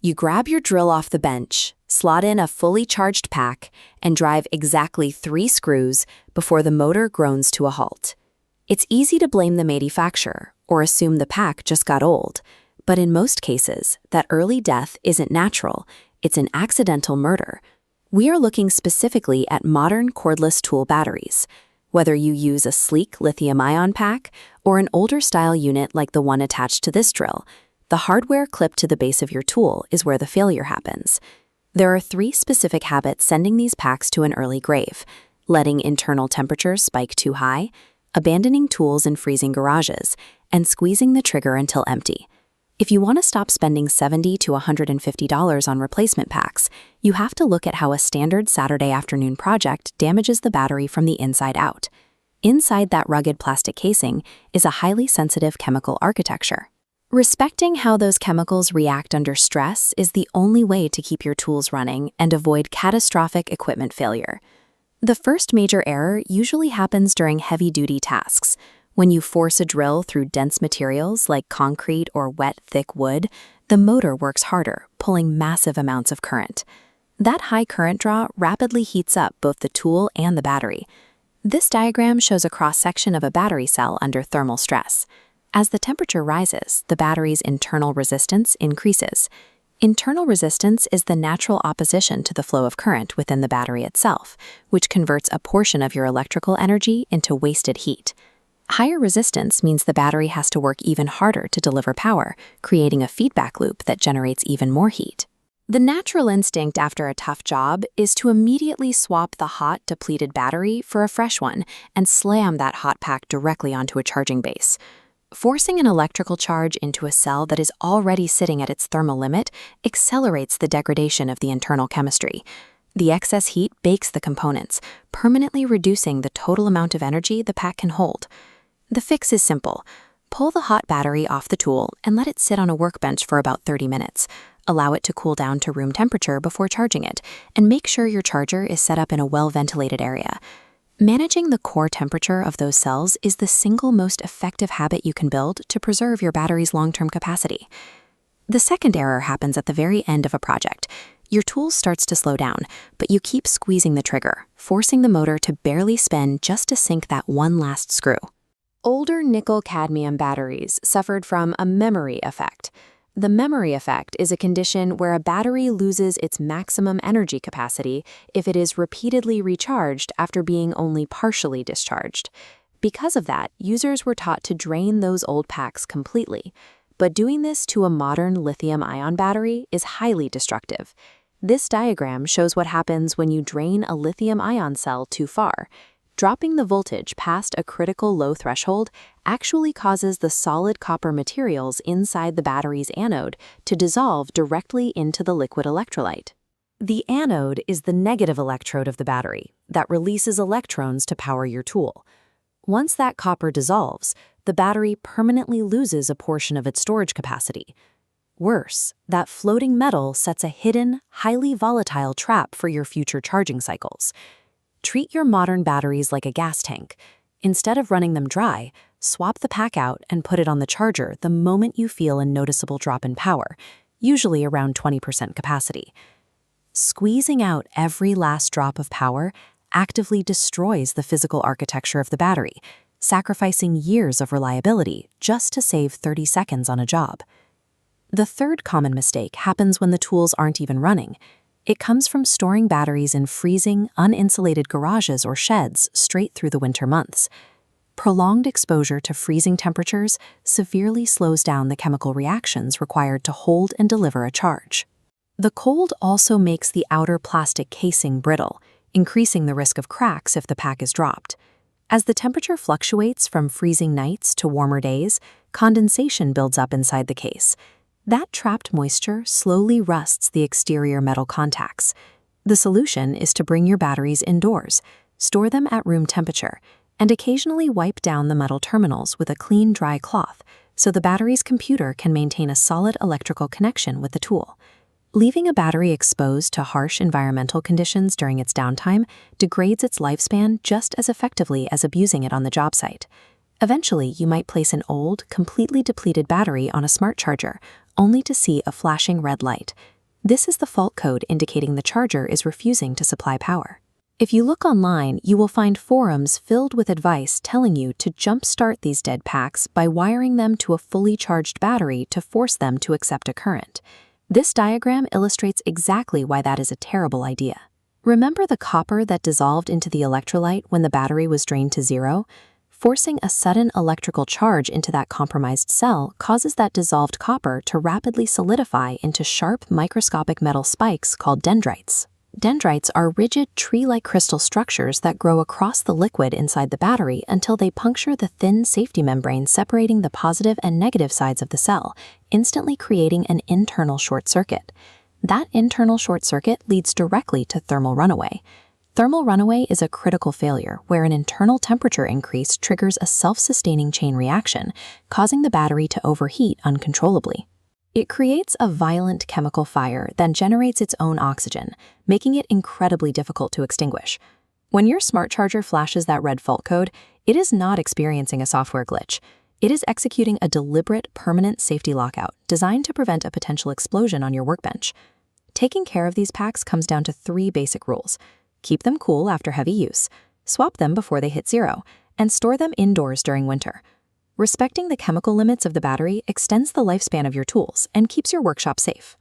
You grab your drill off the bench, slot in a fully charged pack, and drive exactly 3 screws before the motor groans to a halt. It's easy to blame the manufacturer or assume the pack just got old, but in most cases, that early death isn't natural, it's an accidental murder. We are looking specifically at modern cordless tool batteries. Whether you use a sleek lithium-ion pack or an older style unit like the one attached to this drill, the hardware clipped to the base of your tool is where the failure happens. There are 3 specific habits sending these packs to an early grave: letting internal temperatures spike too high, abandoning tools in freezing garages, and squeezing the trigger until empty. If you want to stop spending $70 to $150 on replacement packs, you have to look at how a standard Saturday afternoon project damages the battery from the inside out. Inside that rugged plastic casing is a highly sensitive chemical architecture. Respecting how those chemicals react under stress is the only way to keep your tools running and avoid catastrophic equipment failure. The first major error usually happens during heavy-duty tasks. When you force a drill through dense materials like concrete or wet, thick wood, the motor works harder, pulling massive amounts of current. That high current draw rapidly heats up both the tool and the battery. This diagram shows a cross-section of a battery cell under thermal stress. As the temperature rises, the battery's internal resistance increases. Internal resistance is the natural opposition to the flow of current within the battery itself, which converts a portion of your electrical energy into wasted heat. Higher resistance means the battery has to work even harder to deliver power, creating a feedback loop that generates even more heat. The natural instinct after a tough job is to immediately swap the hot, depleted battery for a fresh one and slam that hot pack directly onto a charging base. Forcing an electrical charge into a cell that is already sitting at its thermal limit accelerates the degradation of the internal chemistry. The excess heat bakes the components, permanently reducing the total amount of energy the pack can hold. The fix is simple. Pull the hot battery off the tool and let it sit on a workbench for about 30 minutes. Allow it to cool down to room temperature before charging it, and make sure your charger is set up in a well-ventilated area. Managing the core temperature of those cells is the single most effective habit you can build to preserve your battery's long-term capacity. The second error happens at the very end of a project. Your tool starts to slow down, but you keep squeezing the trigger, forcing the motor to barely spin just to sink that one last screw. Older nickel-cadmium batteries suffered from a memory effect. The memory effect is a condition where a battery loses its maximum energy capacity if it is repeatedly recharged after being only partially discharged. Because of that, users were taught to drain those old packs completely. But doing this to a modern lithium-ion battery is highly destructive. This diagram shows what happens when you drain a lithium-ion cell too far. Dropping the voltage past a critical low threshold actually causes the solid copper materials inside the battery's anode to dissolve directly into the liquid electrolyte. The anode is the negative electrode of the battery that releases electrons to power your tool. Once that copper dissolves, the battery permanently loses a portion of its storage capacity. Worse, that floating metal sets a hidden, highly volatile trap for your future charging cycles. Treat your modern batteries like a gas tank. Instead of running them dry, swap the pack out and put it on the charger the moment you feel a noticeable drop in power, usually around 20% capacity. Squeezing out every last drop of power actively destroys the physical architecture of the battery, sacrificing years of reliability just to save 30 seconds on a job. The third common mistake happens when the tools aren't even running. It comes from storing batteries in freezing, uninsulated garages or sheds straight through the winter months. Prolonged exposure to freezing temperatures severely slows down the chemical reactions required to hold and deliver a charge. The cold also makes the outer plastic casing brittle, increasing the risk of cracks if the pack is dropped. As the temperature fluctuates from freezing nights to warmer days, condensation builds up inside the case. That trapped moisture slowly rusts the exterior metal contacts. The solution is to bring your batteries indoors, store them at room temperature, and occasionally wipe down the metal terminals with a clean, dry cloth so the battery's computer can maintain a solid electrical connection with the tool. Leaving a battery exposed to harsh environmental conditions during its downtime degrades its lifespan just as effectively as abusing it on the job site. Eventually, you might place an old, completely depleted battery on a smart charger, only to see a flashing red light. This is the fault code indicating the charger is refusing to supply power. If you look online, you will find forums filled with advice telling you to jumpstart these dead packs by wiring them to a fully charged battery to force them to accept a current. This diagram illustrates exactly why that is a terrible idea. Remember the copper that dissolved into the electrolyte when the battery was drained to zero? Forcing a sudden electrical charge into that compromised cell causes that dissolved copper to rapidly solidify into sharp microscopic metal spikes called dendrites. Dendrites are rigid tree-like crystal structures that grow across the liquid inside the battery until they puncture the thin safety membrane separating the positive and negative sides of the cell, instantly creating an internal short circuit. That internal short circuit leads directly to thermal runaway. Thermal runaway is a critical failure where an internal temperature increase triggers a self-sustaining chain reaction, causing the battery to overheat uncontrollably. It creates a violent chemical fire that generates its own oxygen, making it incredibly difficult to extinguish. When your smart charger flashes that red fault code, it is not experiencing a software glitch. It is executing a deliberate, permanent safety lockout designed to prevent a potential explosion on your workbench. Taking care of these packs comes down to 3 basic rules. Keep them cool after heavy use, swap them before they hit zero, and store them indoors during winter. Respecting the chemical limits of the battery extends the lifespan of your tools and keeps your workshop safe.